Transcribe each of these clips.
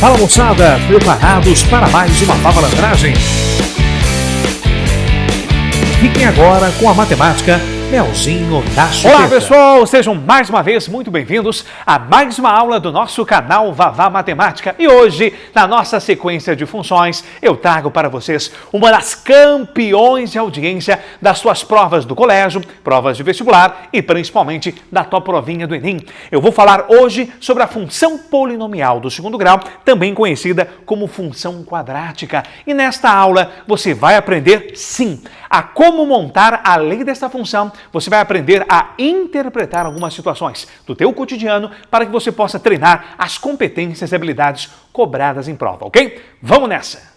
Fala moçada, preparados para mais uma malandragem? Fiquem agora com a matemática Melzinho da Chupeta. Olá pessoal, sejam mais uma vez muito bem-vindos a mais uma aula do nosso canal Vavá Matemática. E hoje, na nossa sequência de funções, eu trago para vocês uma das campeões de audiência das suas provas do colégio, provas de vestibular e principalmente da tua provinha do Enem. Eu vou falar hoje sobre a função polinomial do segundo grau, também conhecida como função quadrática. E nesta aula você vai aprender, sim, a como montar a lei desta função. Você vai aprender a interpretar algumas situações do teu cotidiano para que você possa treinar as competências e habilidades cobradas em prova, ok? Vamos nessa!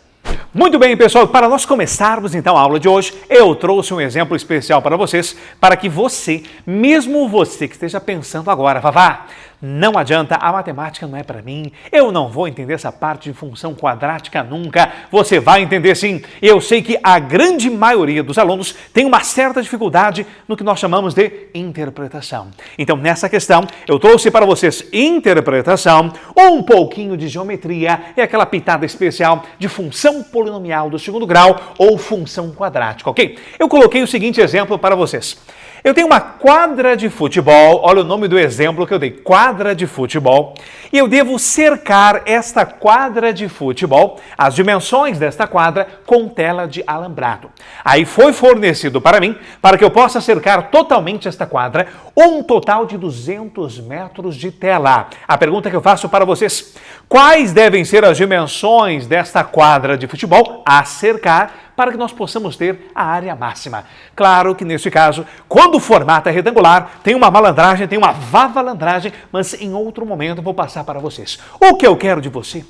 Muito bem, pessoal, para nós começarmos então a aula de hoje, eu trouxe um exemplo especial para vocês, para que você, mesmo você que esteja pensando agora, Vavá, não adianta, a matemática não é para mim, eu não vou entender essa parte de função quadrática nunca, você vai entender sim. Eu sei que a grande maioria dos alunos tem uma certa dificuldade no que nós chamamos de interpretação. Então, nessa questão, eu trouxe para vocês interpretação, um pouquinho de geometria e aquela pitada especial de função polinomial do segundo grau ou função quadrática, ok? Eu coloquei o seguinte exemplo para vocês. Eu tenho uma quadra de futebol, olha o nome do exemplo que eu dei, quadra de futebol, e eu devo cercar esta quadra de futebol, as dimensões desta quadra, com tela de alambrado. Aí foi fornecido para mim, para que eu possa cercar totalmente esta quadra, um total de 200 metros de tela. A pergunta que eu faço para vocês, quais devem ser as dimensões desta quadra de futebol a cercar, para que nós possamos ter a área máxima? Claro que neste caso, quando o formato é retangular, tem uma malandragem, tem uma vavalandragem, mas em outro momento eu vou passar para vocês. O que eu quero de você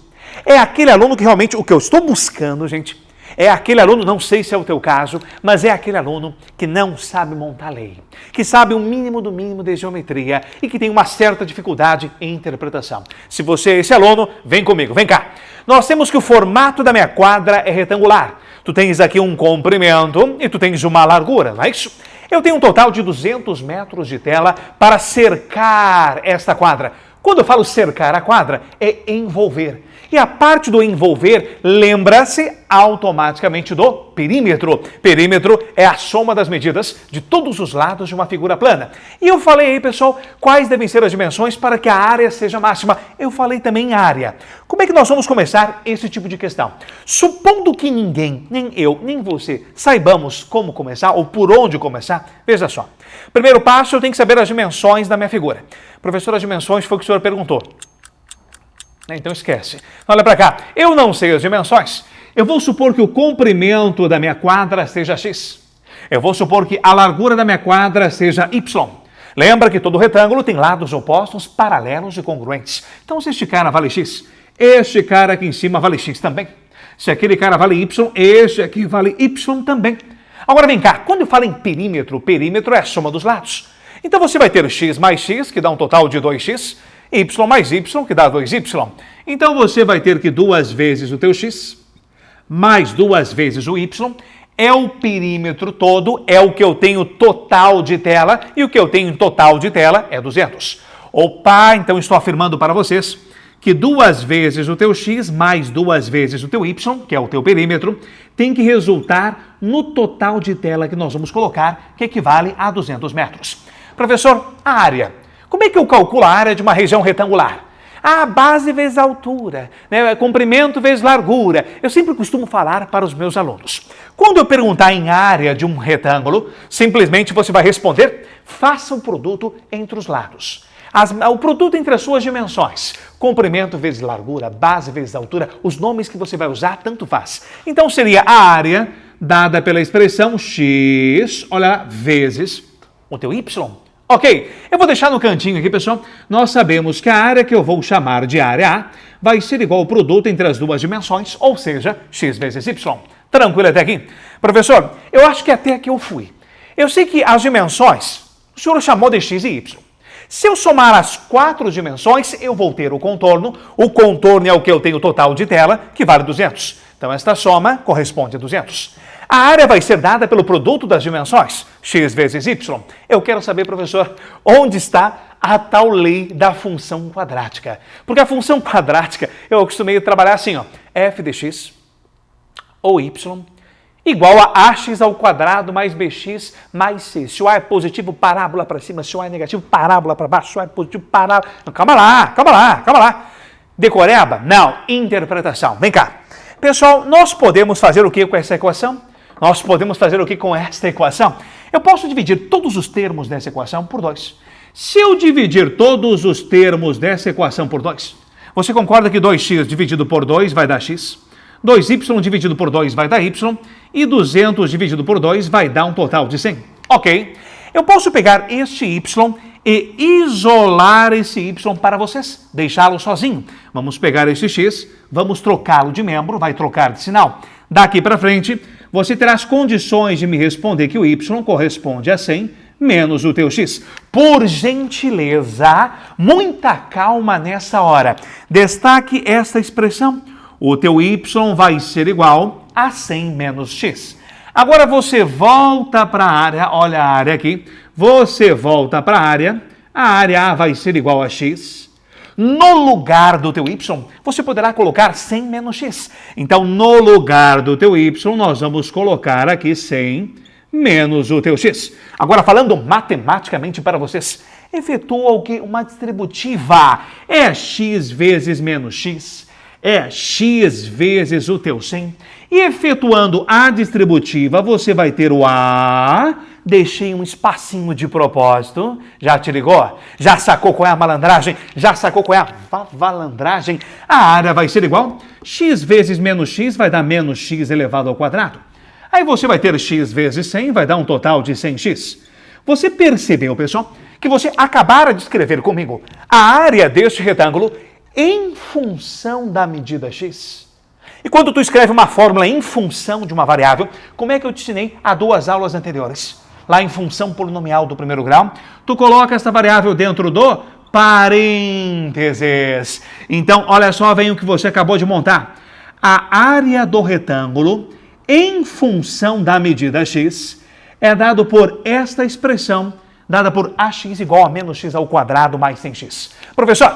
é aquele aluno que realmente, o que eu estou buscando, gente, é aquele aluno, não sei se é o teu caso, mas é aquele aluno que não sabe montar lei, que sabe o mínimo do mínimo de geometria e que tem uma certa dificuldade em interpretação. Se você é esse aluno, vem comigo, vem cá. Nós temos que o formato da minha quadra é retangular. Tu tens aqui um comprimento e tu tens uma largura, não é isso? Eu tenho um total de 200 metros de tela para cercar esta quadra. Quando eu falo cercar a quadra, é envolver. E a parte do envolver lembra-se automaticamente do perímetro. Perímetro é a soma das medidas de todos os lados de uma figura plana. E eu falei aí, pessoal, quais devem ser as dimensões para que a área seja máxima. Eu falei também área. Como é que nós vamos começar esse tipo de questão? Supondo que ninguém, nem eu, nem você, saibamos como começar ou por onde começar, veja só. Primeiro passo, eu tenho que saber as dimensões da minha figura. Professor, as dimensões foi o que o senhor perguntou. Então esquece. Olha para cá, eu não sei as dimensões. Eu vou supor que o comprimento da minha quadra seja x. Eu vou supor que a largura da minha quadra seja y. Lembra que todo retângulo tem lados opostos, paralelos e congruentes. Então se este cara vale x, este cara aqui em cima vale x também. Se aquele cara vale y, este aqui vale y também. Agora vem cá, quando eu falo em perímetro, perímetro é a soma dos lados. Então você vai ter x mais x, que dá um total de 2x, y mais y, que dá 2y. Então você vai ter que 2 vezes o teu x, mais 2 vezes o y, é o perímetro todo, é o que eu tenho total de tela, e o que eu tenho em total de tela é 200. Opa, então estou afirmando para vocês que 2 vezes o teu x, mais 2 vezes o teu y, que é o teu perímetro, tem que resultar no total de tela que nós vamos colocar, que equivale a 200 metros. Professor, a área. Como é que eu calculo a área de uma região retangular? A base vezes a altura, né? Comprimento vezes largura. Eu sempre costumo falar para os meus alunos. Quando eu perguntar em área de um retângulo, simplesmente você vai responder, faça o produto entre os lados. O produto entre as suas dimensões. Comprimento vezes largura, base vezes altura, os nomes que você vai usar, tanto faz. Então seria a área dada pela expressão x, olha lá, vezes o teu y. Ok, eu vou deixar no cantinho aqui, pessoal. Nós sabemos que a área que eu vou chamar de área A vai ser igual ao produto entre as duas dimensões, ou seja, x vezes y. Tranquilo até aqui? Professor, eu acho que até aqui eu fui. Eu sei que as dimensões, o senhor chamou de x e y. Se eu somar as 4 dimensões, eu vou ter o contorno. O contorno é o que eu tenho total de tela, que vale 200. Então, esta soma corresponde a 200. A área vai ser dada pelo produto das dimensões, x vezes y. Eu quero saber, professor, onde está a tal lei da função quadrática. Porque a função quadrática, eu acostumei a trabalhar assim, ó, f de x ou y igual a ax ao quadrado mais bx mais c. Se o a é positivo, parábola para cima. Se o a é negativo, parábola para baixo. Se o a é positivo, parábola... Não, calma lá. Decoreba? Não, interpretação. Vem cá. Pessoal, nós podemos fazer o que com essa equação? Nós podemos fazer o que com esta equação? Eu posso dividir todos os termos dessa equação por 2. Se eu dividir todos os termos dessa equação por 2, você concorda que 2x dividido por 2 vai dar x? 2y dividido por 2 vai dar y, e 200 dividido por 2 vai dar um total de 100. Ok, eu posso pegar este y e isolar esse y para vocês, deixá-lo sozinho. Vamos pegar este x, vamos trocá-lo de membro, vai trocar de sinal. Daqui para frente, você terá as condições de me responder que o y corresponde a 100 menos o teu x. Por gentileza, muita calma nessa hora. Destaque esta expressão. O teu y vai ser igual a 100 menos x. Agora você volta para a área, olha a área aqui, você volta para a área A vai ser igual a x. No lugar do teu y, você poderá colocar 100 menos x. Então, no lugar do teu y, nós vamos colocar aqui 100 menos o teu x. Agora, falando matematicamente para vocês, efetua o que? Uma distributiva. É x vezes menos x. É x vezes o teu 100. E efetuando a distributiva, você vai ter o A. Deixei um espacinho de propósito. Já te ligou? Já sacou qual é a malandragem? Já sacou qual é a valandragem? A área vai ser igual. X vezes menos x vai dar menos x elevado ao quadrado. Aí você vai ter x vezes 100, vai dar um total de 100x. Você percebeu, pessoal, que você acabara de escrever comigo a área deste retângulo em função da medida x. E quando tu escreve uma fórmula em função de uma variável, como é que eu te ensinei há 2 aulas anteriores? Lá em função polinomial do primeiro grau, tu coloca essa variável dentro do parênteses. Então, olha só, vem o que você acabou de montar. A área do retângulo em função da medida x é dado por esta expressão, dada por ax igual a menos x ao quadrado mais 100x. Professor,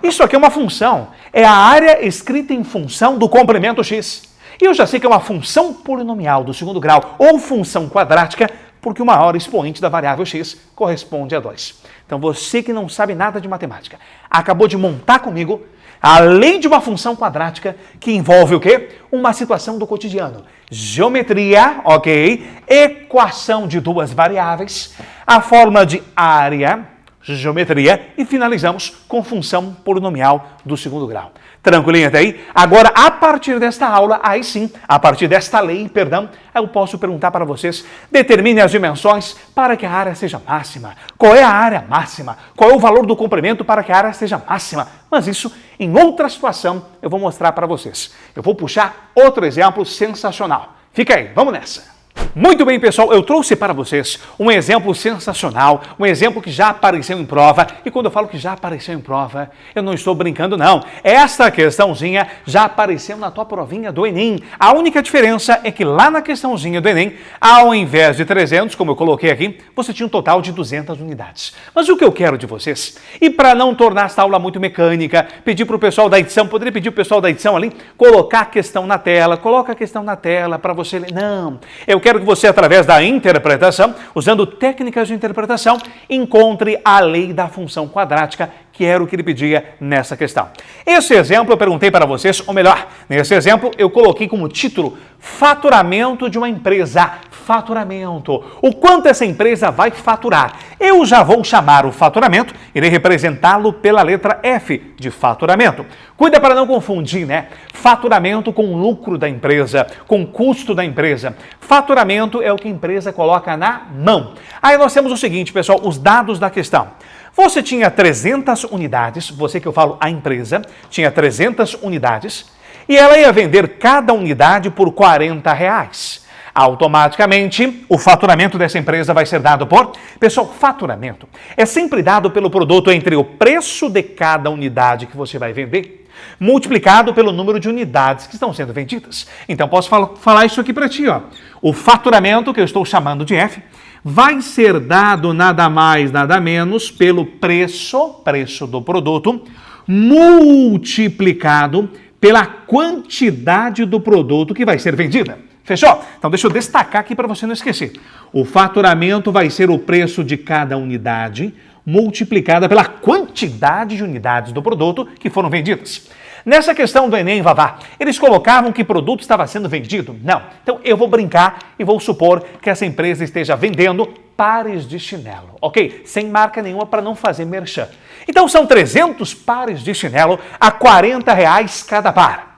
isso aqui é uma função. É a área escrita em função do complemento x. E eu já sei que é uma função polinomial do segundo grau ou função quadrática, porque o maior expoente da variável x corresponde a 2. Então você que não sabe nada de matemática, acabou de montar comigo a lei de uma função quadrática que envolve o quê? Uma situação do cotidiano. Geometria, ok? Equação de 2 variáveis, a fórmula de área, geometria e finalizamos com função polinomial do segundo grau. Tranquilinho até aí? Agora, a partir desta aula, aí sim, a partir desta lei, perdão, eu posso perguntar para vocês, determine as dimensões para que a área seja máxima. Qual é a área máxima? Qual é o valor do comprimento para que a área seja máxima? Mas isso, em outra situação, eu vou mostrar para vocês. Eu vou puxar outro exemplo sensacional. Fica aí, vamos nessa. Muito bem, pessoal, eu trouxe para vocês um exemplo sensacional, um exemplo que já apareceu em prova, e quando eu falo que já apareceu em prova, eu não estou brincando não. Esta questãozinha já apareceu na tua provinha do Enem. A única diferença é que lá na questãozinha do Enem, ao invés de 300, como eu coloquei aqui, você tinha um total de 200 unidades. Mas o que eu quero de vocês, e para não tornar esta aula muito mecânica, pedir para o pessoal da edição, poderia pedir para o pessoal da edição ali, colocar a questão na tela, coloca a questão na tela para você ler. Não, eu quero que você, através da interpretação, usando técnicas de interpretação, encontre a lei da função quadrática, que era o que ele pedia nessa questão. Esse exemplo eu perguntei para vocês, ou melhor, nesse exemplo eu coloquei como título faturamento de uma empresa. Faturamento. O quanto essa empresa vai faturar? Eu já vou chamar o faturamento, irei representá-lo pela letra F de faturamento. Cuida para não confundir, né? Faturamento com lucro da empresa, com custo da empresa. Faturamento é o que a empresa coloca na mão. Aí nós temos o seguinte, pessoal, os dados da questão. Você tinha 300 unidades, você que eu falo a empresa, tinha 300 unidades e ela ia vender cada unidade por R$40. Automaticamente, o faturamento dessa empresa vai ser dado por... Pessoal, faturamento é sempre dado pelo produto entre o preço de cada unidade que você vai vender, multiplicado pelo número de unidades que estão sendo vendidas. Então, posso falar isso aqui para ti, ó. O faturamento, que eu estou chamando de F, vai ser dado nada mais, nada menos pelo preço do produto, multiplicado pela quantidade do produto que vai ser vendida. Fechou? Então deixa eu destacar aqui para você não esquecer. O faturamento vai ser o preço de cada unidade multiplicada pela quantidade de unidades do produto que foram vendidas. Nessa questão do Enem, Vavá, eles colocavam que produto estava sendo vendido? Não. Então eu vou brincar e vou supor que essa empresa esteja vendendo pares de chinelo, ok? Sem marca nenhuma para não fazer merchan. Então são 300 pares de chinelo a R$40 cada par.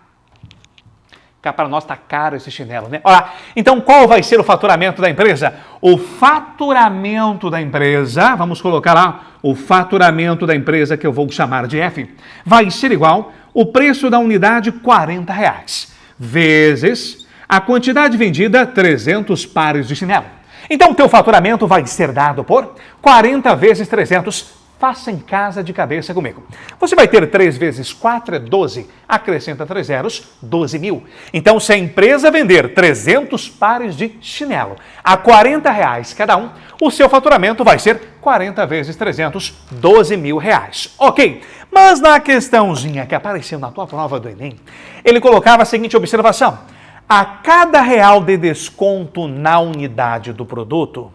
Para nós está caro esse chinelo, né? Olha, então qual vai ser o faturamento da empresa? O faturamento da empresa, vamos colocar lá, o faturamento da empresa que eu vou chamar de F, vai ser igual o preço da unidade R$40, vezes a quantidade vendida, 300 pares de chinelo. Então o teu faturamento vai ser dado por 40 vezes 300. Faça em casa de cabeça comigo. Você vai ter 3 vezes 4 é 12. Acrescenta 3 zeros, 12 mil. Então, se a empresa vender 300 pares de chinelo a R$40 cada um, o seu faturamento vai ser 40 vezes 300, 12 mil reais. Ok, mas na questãozinha que apareceu na tua prova do Enem, ele colocava a seguinte observação. A cada real de desconto na unidade do produto,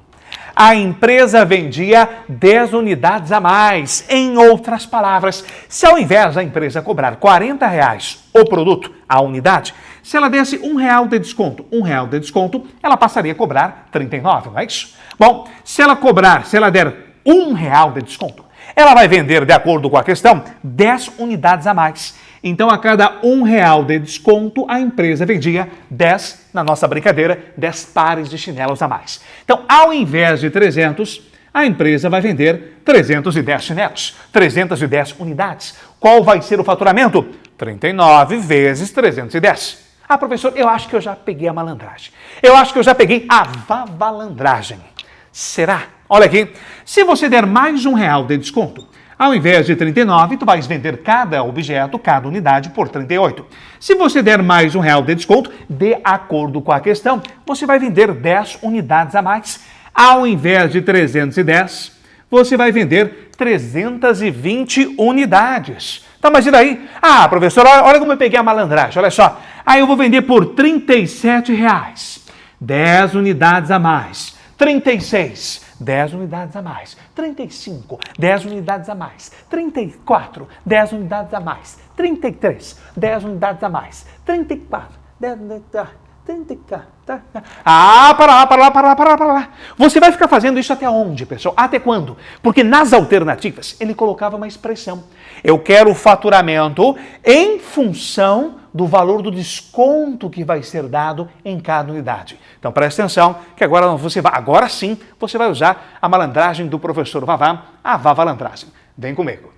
a empresa vendia 10 unidades a mais. Em outras palavras, se ao invés da empresa cobrar R$40 o produto, a unidade, se ela desse R$1 de desconto, ela passaria a cobrar 39, não é isso? Bom, se ela der R$1 de desconto, ela vai vender, de acordo com a questão, 10 unidades a mais. Então, a cada R$1 de desconto, a empresa vendia 10, na nossa brincadeira, 10 pares de chinelos a mais. Então, ao invés de 300, a empresa vai vender 310 chinelos, 310 unidades. Qual vai ser o faturamento? 39 vezes 310. Ah, professor, eu acho que eu já peguei a malandragem. Eu acho que eu já peguei a vavalandragem. Será? Olha aqui, se você der mais R$1 de desconto, ao invés de 39, tu vais vender cada objeto, cada unidade por 38. Se você der mais R$1 de desconto, de acordo com a questão, você vai vender 10 unidades a mais. Ao invés de 310, você vai vender 320 unidades. Tá, mas e daí? Ah, professor, olha como eu peguei a malandragem, olha só. Aí eu vou vender por R$37. 10 unidades a mais. 36. 10 unidades a mais, 35, 10 unidades a mais, 34, 10 unidades a mais, 33, 10 unidades a mais, 34, 10 unidades a mais, 34. Ah, para lá. Você vai ficar fazendo isso até onde, pessoal? Até quando? Porque nas alternativas ele colocava uma expressão. Eu quero o faturamento em função do valor do desconto que vai ser dado em cada unidade. Então presta atenção que agora sim você vai usar a malandragem do professor Vavá, a vavalandragem. Vem comigo.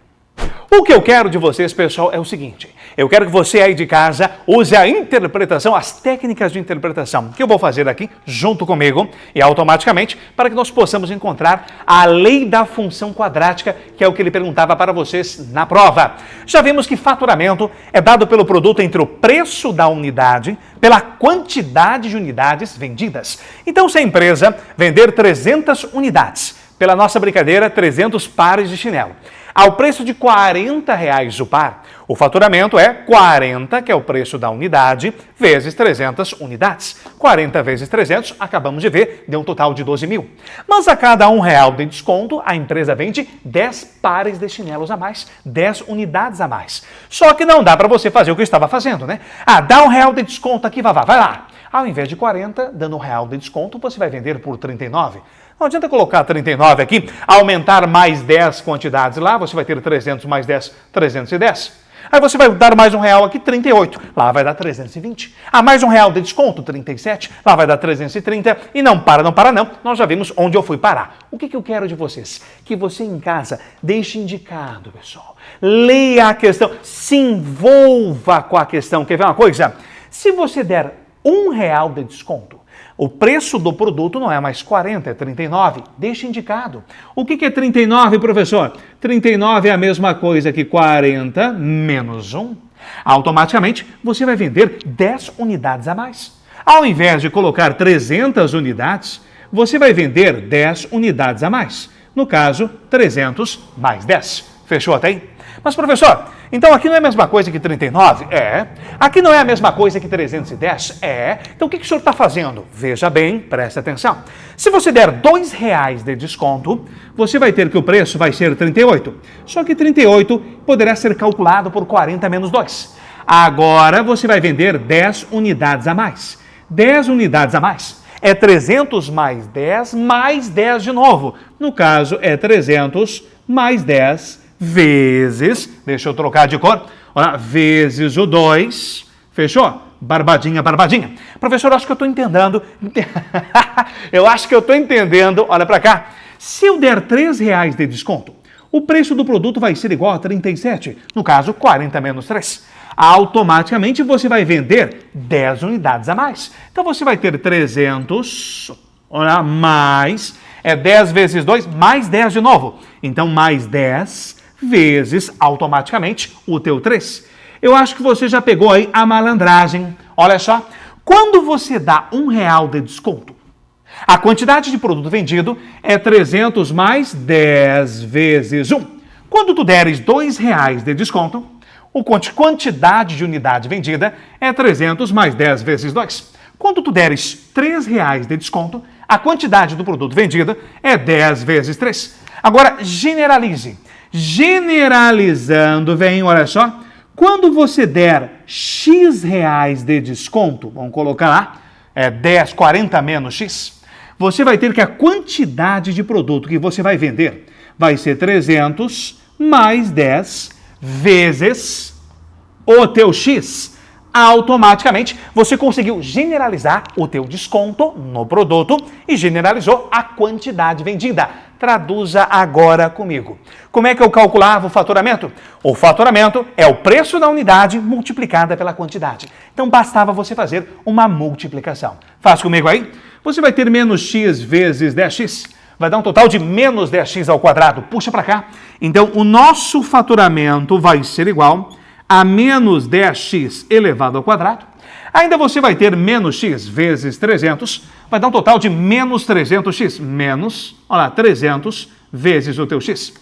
O que eu quero de vocês, pessoal, é o seguinte. Eu quero que você aí de casa use a interpretação, as técnicas de interpretação que eu vou fazer aqui junto comigo e automaticamente para que nós possamos encontrar a lei da função quadrática, que é o que ele perguntava para vocês na prova. Já vimos que faturamento é dado pelo produto entre o preço da unidade pela quantidade de unidades vendidas. Então, se a empresa vender 300 unidades, pela nossa brincadeira, 300 pares de chinelo, ao preço de R$40 o par, o faturamento é 40, que é o preço da unidade, vezes 300 unidades. 40 vezes 300, acabamos de ver, deu um total de 12 mil. Mas a cada R$1 de desconto, a empresa vende 10 pares de chinelos a mais, 10 unidades a mais. Só que não dá para você fazer o que eu estava fazendo, né? Ah, dá R$1 de desconto aqui, vai lá. Ao invés de 40, dando R$1 de desconto, você vai vender por 39. Não adianta colocar 39 aqui, aumentar mais 10 quantidades lá, você vai ter 300 mais 10, 310. Aí você vai dar mais R$1 aqui, 38. Lá vai dar 320. Ah, mais R$1 de desconto, 37. Lá vai dar 330. E não para. Nós já vimos onde eu fui parar. O que eu quero de vocês? Que você em casa deixe indicado, pessoal. Leia a questão, se envolva com a questão. Quer ver uma coisa? Se você der R$1 de desconto, o preço do produto não é mais 40, é 39. Deixa indicado. O que é 39, professor? 39 é a mesma coisa que 40 menos 1. Automaticamente, você vai vender 10 unidades a mais. Ao invés de colocar 300 unidades, você vai vender 10 unidades a mais. No caso, 300 mais 10. Fechou até aí? Mas, professor, então aqui não é a mesma coisa que 39? É. Aqui não é a mesma coisa que 310? É. Então o que o senhor está fazendo? Veja bem, preste atenção. Se você der R$2 de desconto, você vai ter que o preço vai ser 38. Só que 38 poderá ser calculado por 40 menos 2. Agora você vai vender 10 unidades a mais. 10 unidades a mais. É 300 mais 10 de novo. No caso, é 300 mais 10 vezes, deixa eu trocar de cor, olha, vezes o 2, fechou? Barbadinha, barbadinha. Professor, eu acho que eu estou entendendo. Eu acho que eu estou entendendo, olha para cá. Se eu der R$3 de desconto, o preço do produto vai ser igual a 37, no caso, 40 menos 3. Automaticamente você vai vender 10 unidades a mais. Então você vai ter 300, olha, mais, 10 vezes 2, mais 10 de novo. Então, mais 10 vezes, automaticamente, o teu 3. Eu acho que você já pegou aí a malandragem. Olha só, quando você dá R$1 de desconto, a quantidade de produto vendido é 300 mais 10 vezes 1. Quando tu deres R$2 de desconto, a quantidade de unidade vendida é 300 mais 10 vezes 2. Quando tu deres R$3 de desconto, a quantidade do produto vendida é 10 vezes 3. Agora, generalize. Generalizando, vem, olha só, quando você der X reais de desconto, vamos colocar lá, 40 menos X, você vai ter que a quantidade de produto que você vai vender vai ser 300 mais 10 vezes o teu X. Automaticamente, você conseguiu generalizar o teu desconto no produto e generalizou a quantidade vendida. Traduza agora comigo. Como é que eu calculava o faturamento? O faturamento é o preço da unidade multiplicada pela quantidade. Então, bastava você fazer uma multiplicação. Faz comigo aí? Você vai ter menos x vezes 10x. Vai dar um total de menos 10x ao quadrado. Puxa para cá. Então, o nosso faturamento vai ser igual a menos 10x elevado ao quadrado. Ainda você vai ter menos x vezes 300, vai dar um total de menos 300x, menos, olha lá, 300 vezes o teu x.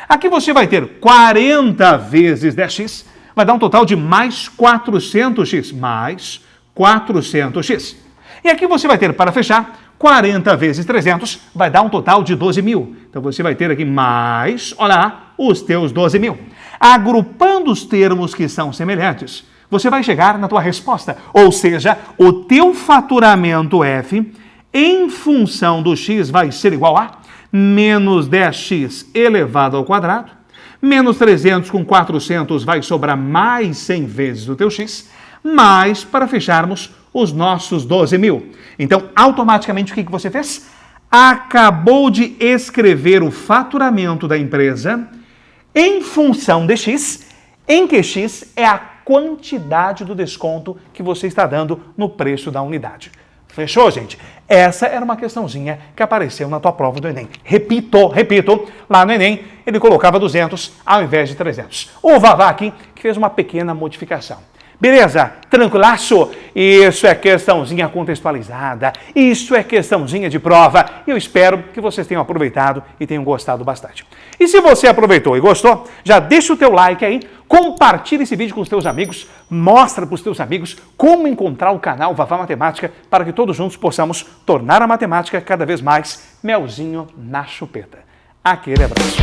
Aqui você vai ter 40 vezes 10x, vai dar um total de mais 400x, mais 400x. E aqui você vai ter, para fechar, 40 vezes 300, vai dar um total de 12.000. Então você vai ter aqui mais, olha lá, os teus 12.000. Agrupando os termos que são semelhantes, você vai chegar na tua resposta. Ou seja, o teu faturamento F, em função do x, vai ser igual a menos 10x elevado ao quadrado, menos 300 com 400 vai sobrar mais 100 vezes o teu x, mais, para fecharmos, os nossos 12.000. Então, automaticamente, o que você fez? Acabou de escrever o faturamento da empresa em função de x, em que x é a quantidade do desconto que você está dando no preço da unidade. Fechou, gente? Essa era uma questãozinha que apareceu na tua prova do Enem. Repito, lá no Enem ele colocava 200 ao invés de 300. O Vavá aqui que fez uma pequena modificação. Beleza? Tranquilaço? Isso é questãozinha contextualizada, isso é questãozinha de prova. E eu espero que vocês tenham aproveitado e tenham gostado bastante. E se você aproveitou e gostou, já deixa o teu like aí, compartilha esse vídeo com os teus amigos, mostra para os teus amigos como encontrar o canal Vavá Matemática para que todos juntos possamos tornar a matemática cada vez mais melzinho na chupeta. Aquele abraço.